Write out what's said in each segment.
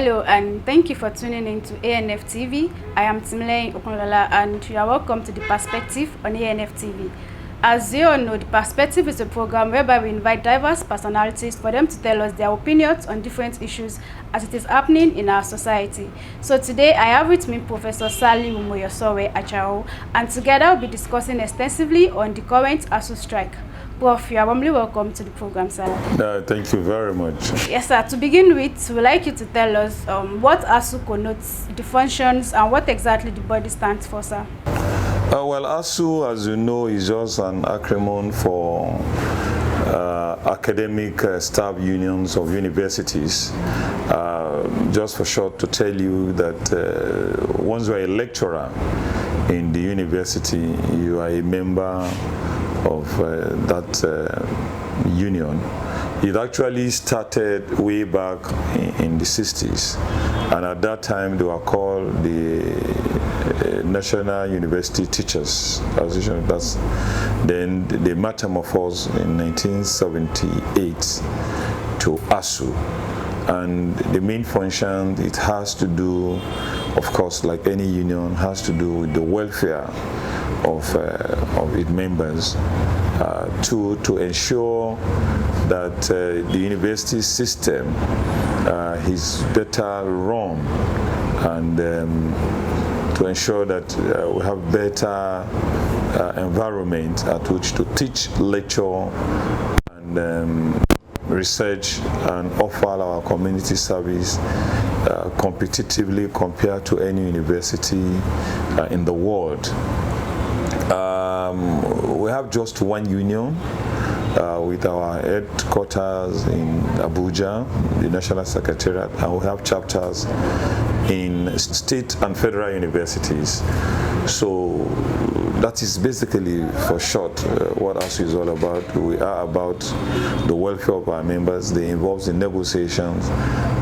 Hello and thank you for tuning in to ANF TV. I am Timley Okunlola and you are welcome to The Perspective on ANF TV. As you all know, The Perspective is a program whereby we invite diverse personalities for them to tell us their opinions on different issues as it is happening in our society. So today I have with me Professor Moyosore Ajao, and together we'll be discussing extensively on the current ASUU strike. Prof, you are warmly welcome to the program, sir. Thank you very much. Yes, sir. To begin with, we'd like you to tell us what ASUU connotes, the functions, and what exactly the body stands for, sir. Well, ASUU, as you know, is just an acronym for academic staff unions of universities. Just for short, to tell you that once you are a lecturer in the university, you are a member of that union. It actually started way back in the 60s, and at that time they were called the National University Teachers Association. Then they metamorphosed in 1978 to ASUU, and the main function it has to do, of course, like any union, has to do with the welfare of its members, to ensure that the university system is better run, and to ensure that we have better environment at which to teach, lecture, and research, and offer our community service competitively compared to any university in the world. We have just one union with our headquarters in Abuja, the National Secretariat, and we have chapters in state and federal universities. So that is basically, for short, what ASUU is all about. We are about the welfare of our members. They involve the negotiations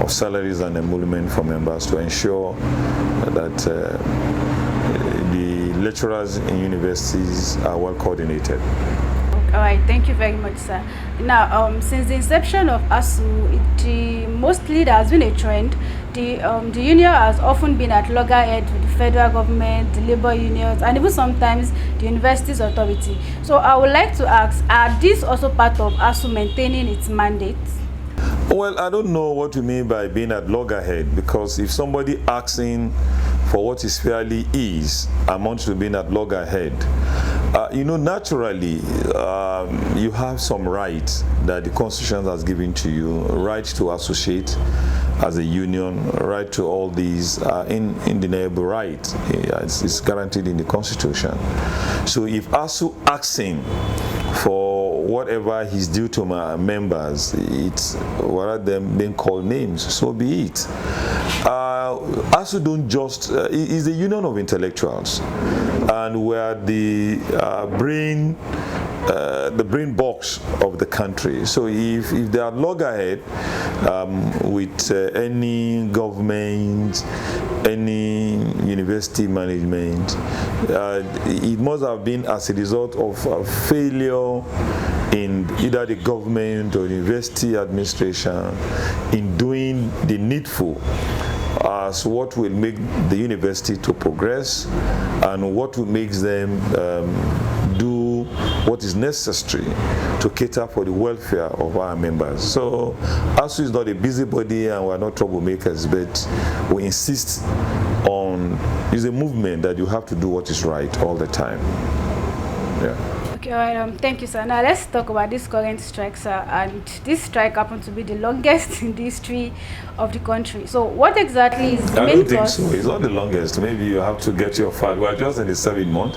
of salaries and emolument for members to ensure that the lecturers in universities are well coordinated. All right, thank you very much, sir. Now, since the inception of ASUU, mostly there has been a trend. The union has often been at loggerheads with the federal government, the labor unions, and even sometimes the universities authority. So I would like to ask, are these also part of ASUU maintaining its mandate? Well, I don't know what you mean by being at loggerhead, because if somebody asking for what is fairly is amounts to being at loggerhead, you know, naturally, you have some rights that the Constitution has given to you, right to associate as a union, right to all these undeniable rights. It's guaranteed in the Constitution. So if ASUU asking for whatever is due to my members, it's rather than being called names, so be it. ASUU don't just, is a union of intellectuals, and we're the brain box of the country. So if they are loggerhead with any government, any university management, it must have been as a result of a failure in either the government or university administration in doing the needful as what will make the university to progress, and what will make them do what is necessary to cater for the welfare of our members. So ASUU is not a busybody, and we're not troublemakers, but we insist on, it's a movement that you have to do what is right all the time. Yeah. Okay, all right, thank you, sir. Now let's talk about this current strike, sir. And this strike happened to be the longest in the history of the country. So what exactly is the main cause? I don't think so. It's not the longest. Maybe you have to get your fact. We're just in the 7th month.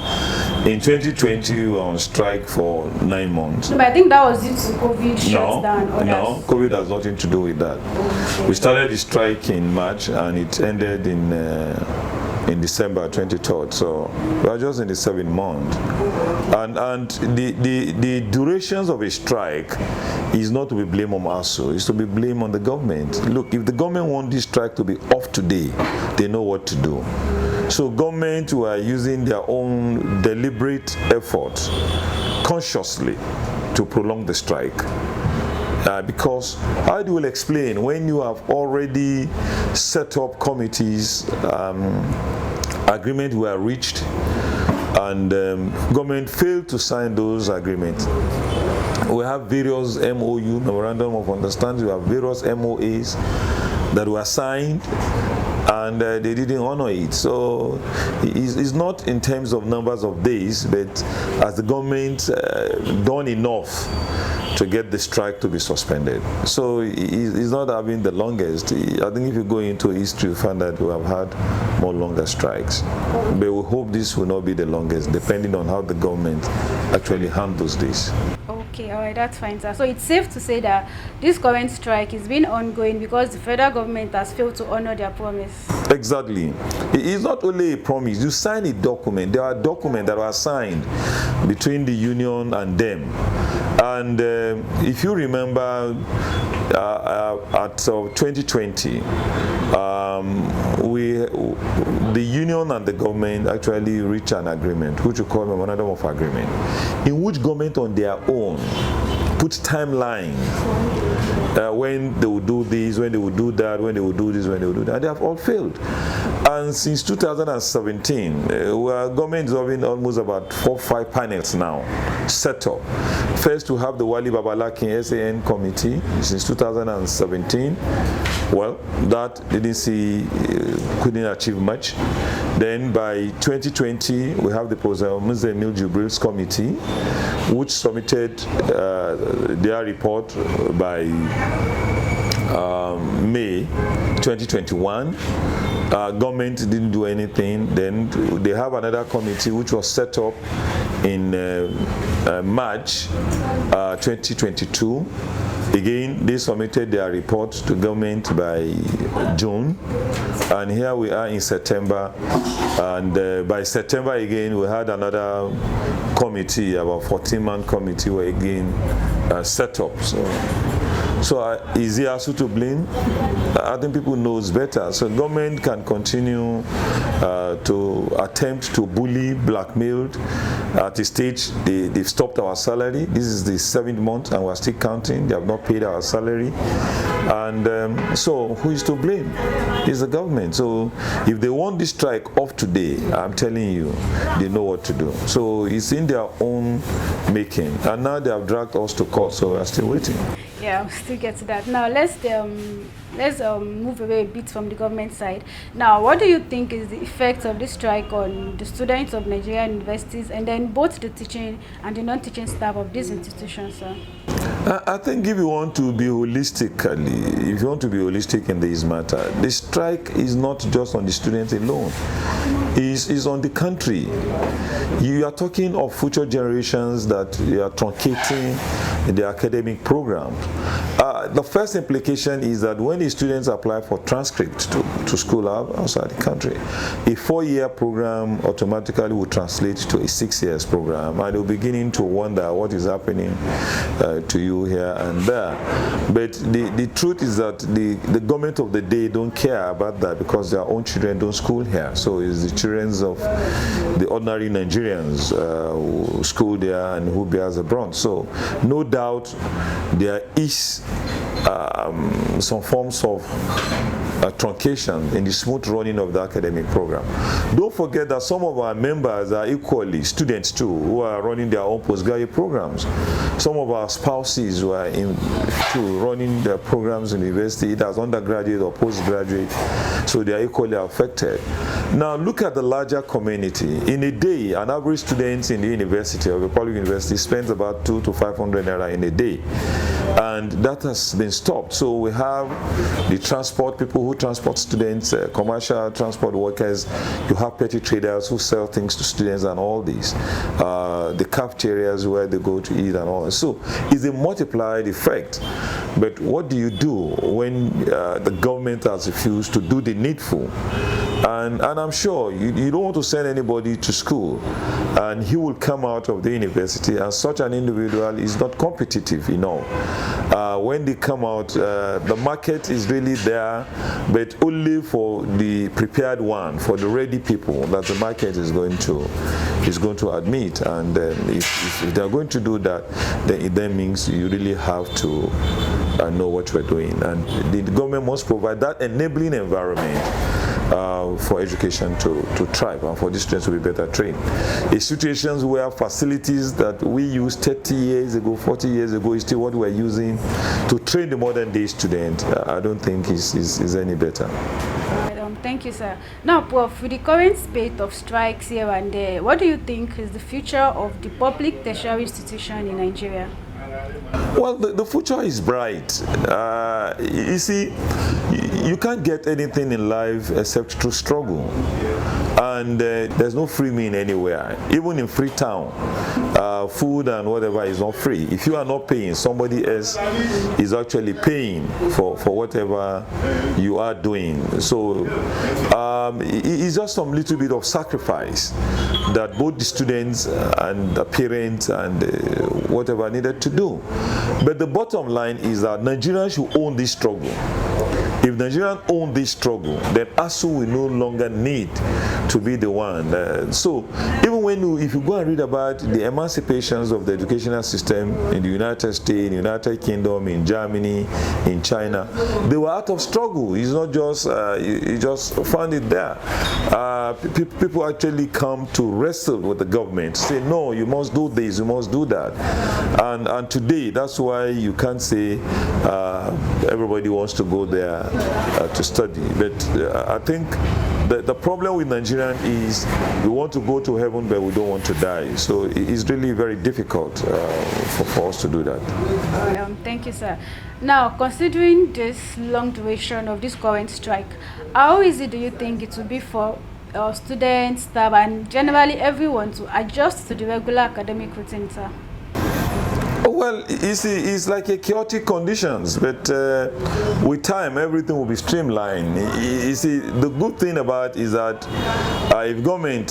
In 2020, we were on strike for 9 months. No, but I think that was due to COVID shutdown. No, COVID has nothing to do with that. Okay. We started the strike in March, and it ended in December 23rd. So we are just in the 7th month. And the durations of a strike is not to be blamed on ASUU, it's to be blamed on the government. Look, if the government want this strike to be off today, they know what to do. So government were using their own deliberate efforts consciously to prolong the strike. because how do you explain when you have already set up committees, agreements were reached, and government failed to sign those agreements? We have various MOU, Memorandum of Understanding, we have various MOAs that were signed, and they didn't honor it. So it's not in terms of numbers of days, but has the government done enough to get the strike to be suspended? So it's not having the longest. I think if you go into history, you find that we have had more longer strikes. But we hope this will not be the longest, depending on how the government actually handles this. Okay, all right, that's fine, sir. So it's safe to say that this current strike has been ongoing because the federal government has failed to honor their promise. Exactly. It's not only a promise. You sign a document. There are documents that are signed between the union and them. And if you remember, at 2020, the union and the government actually reached an agreement, which we call a memorandum of agreement, in which government on their own put timeline when they will do this, when they will do that, when they will do this, when they will do that. They have all failed. And since 2017, government is having almost about 4 or 5 panels now set up. First, to have the Wali Babalakin SAN committee since 2017. Well, that couldn't achieve much. Then by 2020, we have the Professor Muzemil Jibril's committee, which submitted their report by May 2021. Government didn't do anything. Then they have another committee which was set up in March 2022. Again, they submitted their report to government by June, and here we are in September, and by September again we had another committee, about 14-man committee, were again set up. So is the ASUU to blame? I think people knows better. So government can continue to attempt to bully, blackmail. At the stage, they've stopped our salary. This is the 7th month and we're still counting. They have not paid our salary. And so who is to blame? It's the government. So if they want this strike off today, I'm telling you, they know what to do. So it's in their own making. And now they have dragged us to court, so we're still waiting. Yeah, I'll still get to that. Now let's move away a bit from the government side. Now, what do you think is the effect of this strike on the students of Nigerian universities, and then both the teaching and the non-teaching staff of these institutions, sir? I think if you want to be holistic in this matter, the strike is not just on the students alone. It's on the country. You are talking of future generations that you are truncating the academic program. The first implication is that when the students apply for transcript to school outside the country, a 4-year program automatically will translate to a 6-year program, and they're beginning to wonder what is happening to you here and there. But the truth is that the government of the day don't care about that, because their own children don't school here. So it's the children of the ordinary Nigerians who school there and who bears the brunt. So no doubt there is some forms of truncation in the smooth running of the academic program. Don't forget that some of our members are equally students too, who are running their own postgraduate programs. Some of our spouses who are running their programs in the university, either as undergraduate or postgraduate, so they are equally affected. Now look at the larger community. In a day, an average student in the university, of a public university, spends about 200 to 500 naira in a day, and that has been stopped. So we have the transport people who transport students, commercial transport workers, you have petty traders who sell things to students and all these, the cafeterias where they go to eat and all. So it's a multiplied effect. But what do you do when the government has refused to do the needful And I'm sure you don't want to send anybody to school and he will come out of the university and such an individual is not competitive enough. When they come out, the market is really there, but only for the prepared one, for the ready people that the market is going to admit. And if they are going to do that, then it then means you really have to know what you are doing. And the government must provide that enabling environment for education to thrive and for these students to be better trained. In situations where facilities that we used 30 years ago, 40 years ago is still what we're using to train the modern day student, I don't think is any better. Thank you, sir. Now, Prof, with the current spate of strikes here and there, what do you think is the future of the public tertiary institution in Nigeria? Well, the future is bright. You see, you can't get anything in life except through struggle. And there's no free meal anywhere. Even in Freetown, food and whatever is not free. If you are not paying, somebody else is actually paying for whatever you are doing. So it's just some little bit of sacrifice that both the students and the parents and whatever needed to do. But the bottom line is that Nigerians should own this struggle. If Nigerians own this struggle, then ASUU will no longer need to be the one. So even if you go and read about the emancipations of the educational system in the United States, in the United Kingdom, in Germany, in China, they were out of struggle. It's not just, you just found it there. People actually come to wrestle with the government, say, no, you must do this, you must do that. And today, that's why you can't say everybody wants to go there to study. But I think the problem with Nigerians is we want to go to heaven, but we don't want to die. So it's really very difficult for us to do that. Thank you, sir. Now, considering this long duration of this current strike, how easy do you think it will be for students, staff, and generally everyone to adjust to the regular academic routine, sir? Well, you see, it's like a chaotic conditions, but with time, everything will be streamlined. You see, the good thing about it is that if government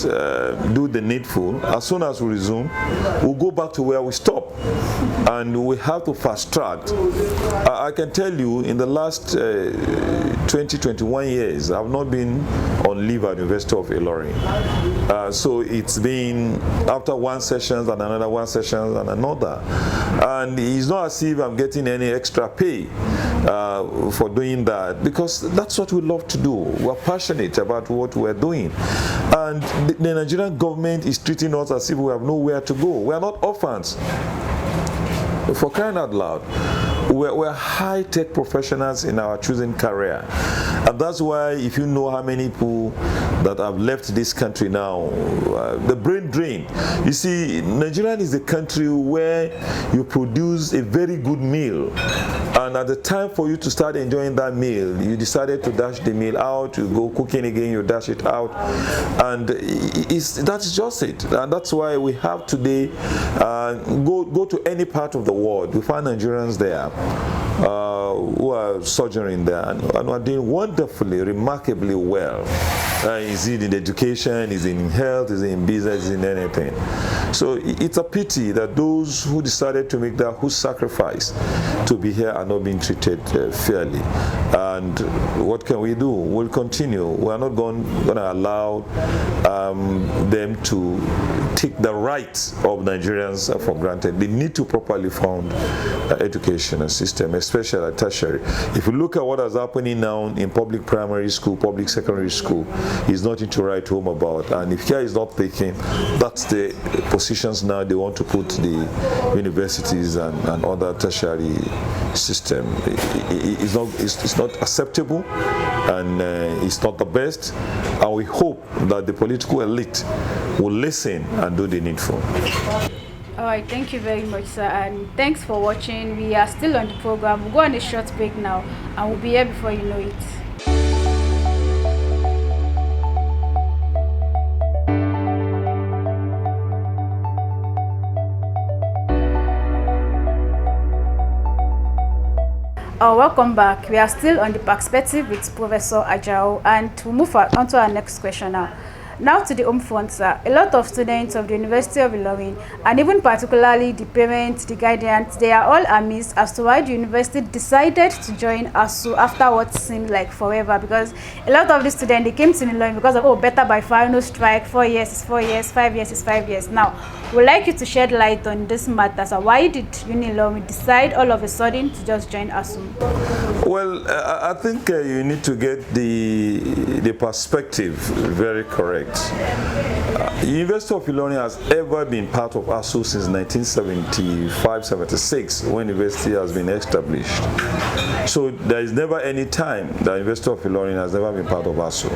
do the needful, as soon as we resume, we'll go back to where we stop, and we have to fast track. I can tell you, in the last 21 years, I've not been on leave at the University of Ilorin. So it's been after one session and another one session and another. And it's not as if I'm getting any extra pay for doing that, because that's what we love to do. We're passionate about what we're doing. And the Nigerian government is treating us as if we have nowhere to go. We are not orphans. For crying out loud, we're high-tech professionals in our chosen career. And that's why, if you know how many people that have left this country now, the brain drain. You see, Nigeria is a country where you produce a very good meal, and at the time for you to start enjoying that meal, you decided to dash the meal out, you go cooking again, you dash it out, and that's just it. And that's why we have today, go to any part of the world, we find Nigerians there who are sojourning there and are doing wonderfully, remarkably well. Is it in education, is it in health, is it in business, is it in anything? So it's a pity that those who decided to make that who sacrifice to be here are not being treated fairly. And what can we do? We'll continue. We are not going to allow them to take the rights of Nigerians for granted. They need to properly fund education system, especially at tertiary. If you look at what is happening now in public primary school, public secondary school, is nothing to write home about. And if care is not taken, that's the positions now they want to put the universities and other tertiary system. It's not acceptable, and it's not the best. And we hope that the political elite will listen and do the needful. All right, thank you very much, sir, and thanks for watching. We are still on the program. We'll go on a short break now, and we'll be here before you know it. Welcome back. We are still on the perspective with Professor Ajao, and we'll move on to our next question now. Now to the home front, sir. A lot of students of the University of Ilorin, and even particularly the parents, the guardians, they are all amazed as to why the university decided to join ASUU after what seemed like forever, because a lot of the students, they came to Ilorin because of, oh, better by far, no strike, 4 years is 4 years, 5 years is 5 years. Now, we'd like you to shed light on this matter. So why did Ilorin decide all of a sudden to just join ASUU? Well, I think you need to get the perspective very correct. University of Ilorin has ever been part of ASUU since 1975-76, when university has been established. So there is never any time that University of Ilorin has never been part of ASUU.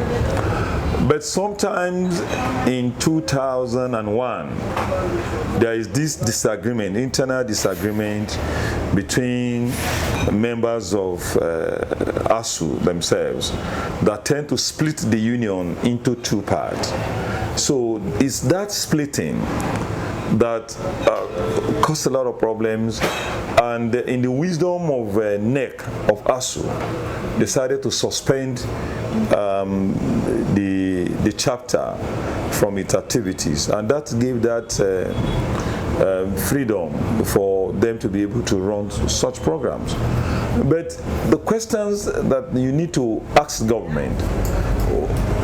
But sometimes in 2001, there is this disagreement, internal disagreement between members of ASUU themselves that tend to split the union into two parts. So it's that splitting that caused a lot of problems, and in the wisdom of NEC of ASUU, decided to suspend the chapter from its activities, and that gave that freedom for them to be able to run such programs. But the questions that you need to ask government: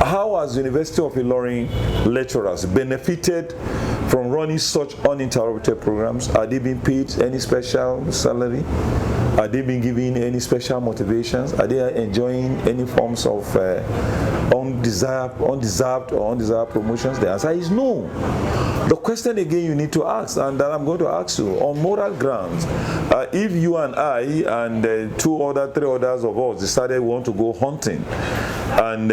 how has University of Ilorin lecturers benefited from running such uninterrupted programs? Are they being paid any special salary? Are they being given any special motivations? Are they enjoying any forms of undeserved or undesired promotions? The answer is no. The question again you need to ask, and that I'm going to ask you, on moral grounds, if you and I and 3 others of us decided we want to go hunting, and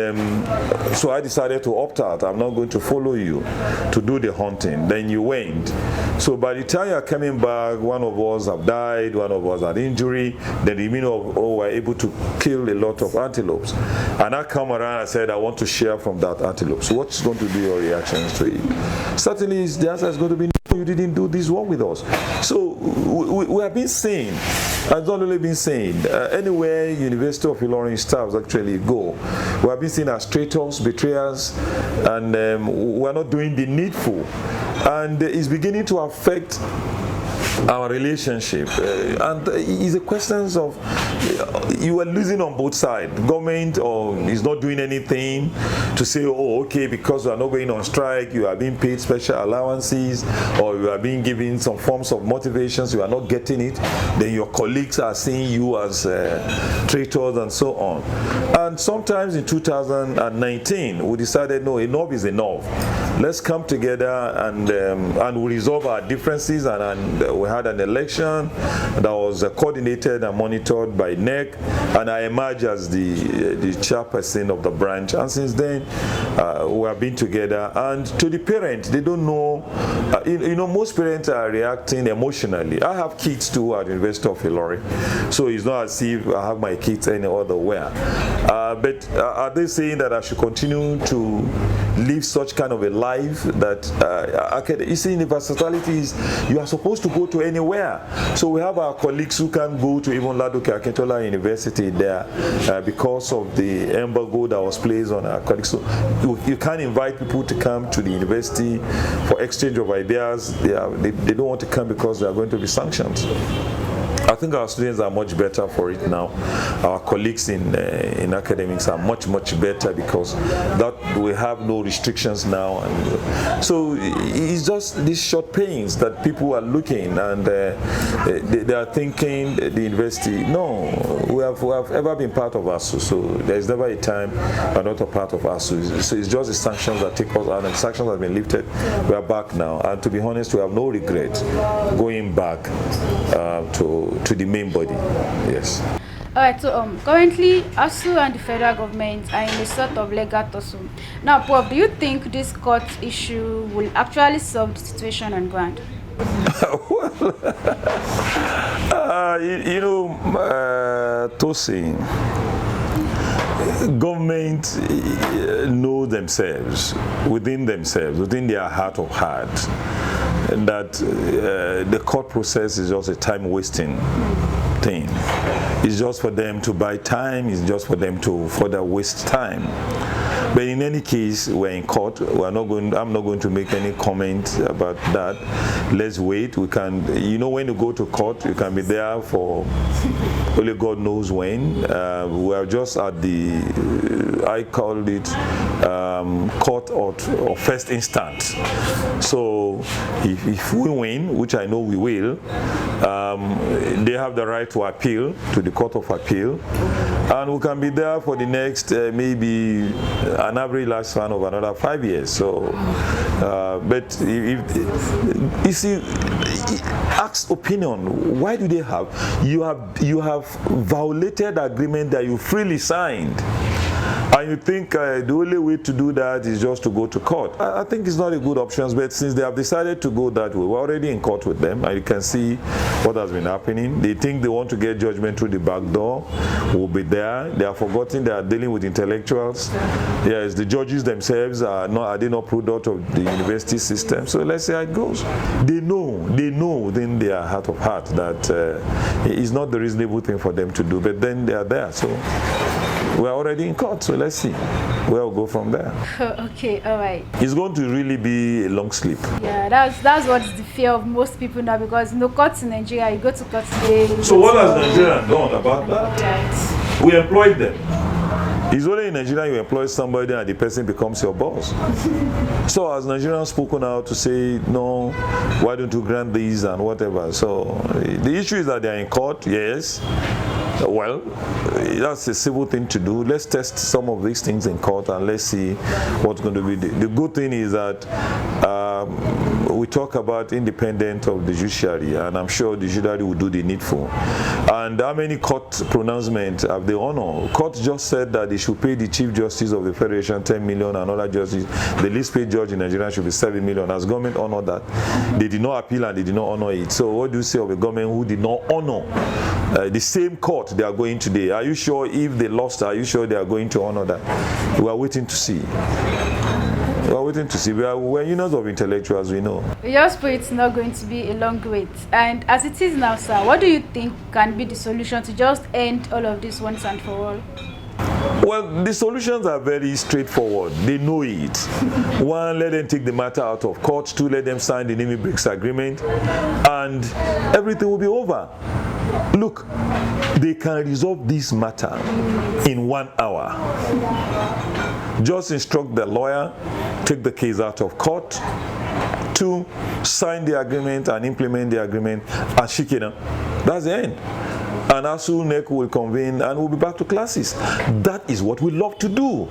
so I decided to opt out, I'm not going to follow you to do the hunting, then you went. So by the time you're coming back, one of us have died, one of us had injury, then the remaining of were able to kill a lot of antelopes. And I come around and said, I want to share from that antelope. So what's going to be your reactions to it? Certainly the answer is going to be, no, you didn't do this work with us. So we have been saying, I've not only been saying, anywhere University of Ilorin staffs actually go, we have been seen as traitors, betrayers, and we're not doing the needful. And it's beginning to affect our relationship, and it's a question of you are losing on both sides. Government is not doing anything to say, oh, okay, because you are not going on strike, you are being paid special allowances, or you are being given some forms of motivations, you are not getting it, then your colleagues are seeing you as traitors and so on. And sometimes in 2019 we decided, no, enough is enough. Let's come together and we resolve our differences, and we had an election that was coordinated and monitored by NEC, and I emerged as the chairperson of the branch. And since then, we have been together. And to the parents, they don't know. You know, most parents are reacting emotionally. I have kids too at the University of Ilorin, so it's not as if I have my kids any other where. But are they saying that I should continue to live such kind of a life that you see, universality is you are supposed to go to anywhere. So we have our colleagues who can go to even Ladoke Akintola University there because of the embargo that was placed on our colleagues. So you can't invite people to come to the university for exchange of ideas. They don't want to come because they are going to be sanctioned. I think our students are much better for it now. Our colleagues in academics are much better because that we have no restrictions now, and so it's just these short pains that people are looking, and they are thinking the university. No, we have ever been part of ASUU, so there is never a time we're not a part of ASUU. So it's just the sanctions that take us out, and the sanctions have been lifted. We are back now, and to be honest, we have no regret going back to the main body. Yes. Alright, so currently ASUU and the federal government are in a sort of legal tussle. Now, Prof, do you think this court issue will actually solve the situation on ground? Well, tossing. Government know themselves, within their heart of hearts, that the court process is just a time wasting thing. It's just for them to buy time. It's just for them to further waste time. But in any case, we're in court. I'm not going to make any comment about that. Let's wait. We can, when you go to court, you can be there for only God knows when. We are just at the, I call it court or first instance. So if we win, which I know we will, they have the right to appeal to the Court of Appeal, and we can be there for the next maybe an average lifespan of another 5 years. So, but if you see, ask opinion. Why do they have? You have violated the agreement that you freely signed. And you think the only way to do that is just to go to court. I think it's not a good option, but since they have decided to go that way, we're already in court with them, and you can see what has been happening. They think they want to get judgment through the back door. We'll be there. They have forgotten they are dealing with intellectuals. Yes, the judges themselves are they not product of the university system. So let's see how it goes. They know within their heart of heart that it's not the reasonable thing for them to do, but then they are there. So we're already in court, so let's see where we'll go from there. Okay, all right. It's going to really be a long sleep. Yeah, that's what's the fear of most people now, because no courts in Nigeria, you go to court today. So what has Nigeria done about that? Right. We employed them. It's only in Nigeria you employ somebody and the person becomes your boss. So has Nigerians spoken out to say, no, why don't you grant these and whatever? So the issue is that they're in court, yes. Well, that's a civil thing to do. Let's test some of these things in court and let's see what's going to be. The good thing is that we talk about independence of the judiciary, and I'm sure the judiciary will do the needful. And how many court pronouncements have they honored? Court just said that they should pay the Chief Justice of the Federation 10 million and other judges. The least paid judge in Nigeria should be 7 million. Has government honored that? They did not appeal and they did not honor it. So what do you say of a government who did not honor the same court they are going today? Are you sure if they lost, are you sure they are going to honor that? We are waiting to see. We are waiting to see. We're unions of intellectuals, we know. Just pray it's not going to be a long wait. And as it is now, sir, what do you think can be the solution to just end all of this once and for all? Well, the solutions are very straightforward. They know it. One, let them take the matter out of court. Two, let them sign the Nimi Breaks Agreement, and everything will be over. Look, they can resolve this matter in 1 hour. Just instruct the lawyer, take the case out of court. Two, sign the agreement and implement the agreement, and shake it up. That's the end. And ASUU NEC will convene and we'll be back to classes. That is what we love to do.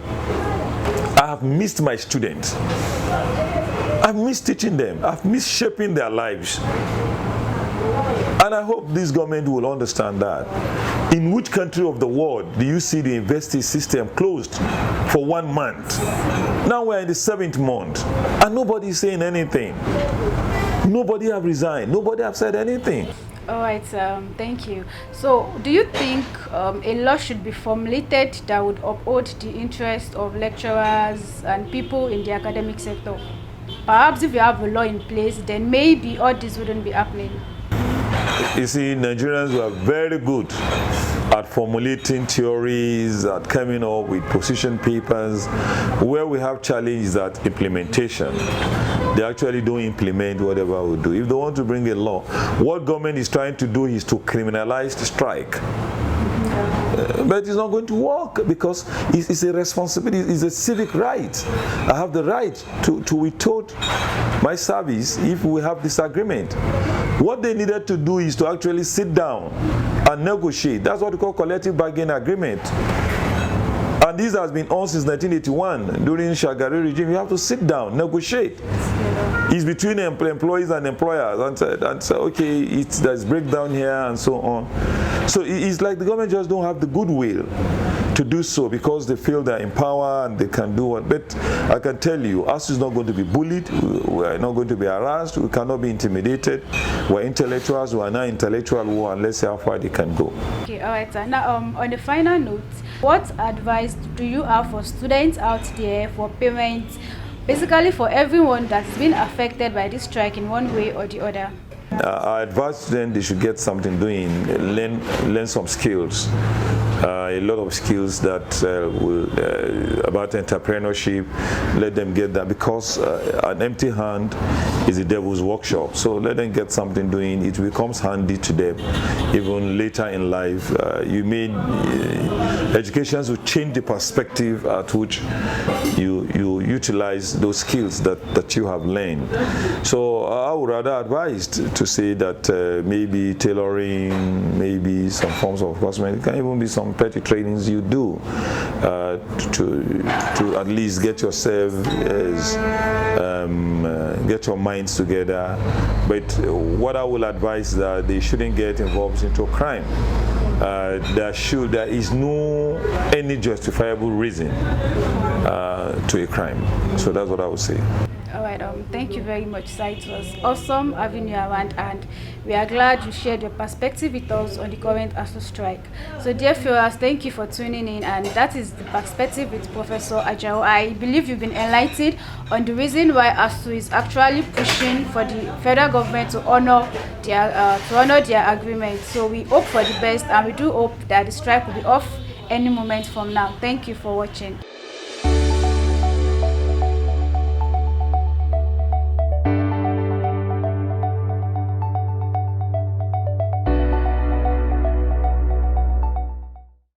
I have missed my students. I've missed teaching them. I've missed shaping their lives. And I hope this government will understand that. In which country of the world do you see the university system closed for 1 month? Now we're in the 7th month and nobody is saying anything. Nobody have resigned. Nobody have said anything. All right, thank you. So, do you think a law should be formulated that would uphold the interest of lecturers and people in the academic sector? Perhaps if you have a law in place, then maybe all this wouldn't be happening. You see, Nigerians were very good at formulating theories, at coming up with position papers. Where we have challenges at implementation. They actually don't implement whatever we do. If they want to bring a law, what government is trying to do is to criminalize the strike. But it's not going to work because it's a responsibility, it's a civic right. I have the right to withhold my service if we have disagreement. What they needed to do is to actually sit down and negotiate. That's what we call collective bargaining agreement. And this has been on since 1981 during Shagari regime. You have to sit down, negotiate. It's between employees and employers, and say, okay, there's breakdown here and so on. So it's like the government just don't have the goodwill to do so because they feel they're in power and they can do what. But I can tell you, ASUU is not going to be bullied. We are not going to be harassed. We cannot be intimidated. We're intellectuals. We are not intellectual war, and let's see how far they can go. Okay, all right. Now, on a final note, what advice do you have for students out there, for parents, basically for everyone that's been affected by this strike in one way or the other? I advise them they should get something doing, learn some skills. A lot of skills that about entrepreneurship, let them get that, because an empty hand is the devil's workshop. So let them get something doing. It becomes handy to them even later in life. Education will change the perspective at which you utilize those skills that you have learned. So I would rather advise to say that maybe tailoring, maybe some forms of cosmetic, it can even be some petty trainings you do to at least get yourself get your minds together. But what I will advise is that they shouldn't get involved into crime. There is no any justifiable reason to a crime. So that's what I would say. All right, thank you very much, sir. It was awesome having you around, and we are glad you shared your perspective with us on the current ASUU strike. So dear viewers, thank you for tuning in, and that is the perspective with Professor Ajao. I believe you've been enlightened on the reason why ASUU is actually pushing for the federal government to honor their agreement. So we hope for the best, and we do hope that the strike will be off any moment from now. Thank you for watching.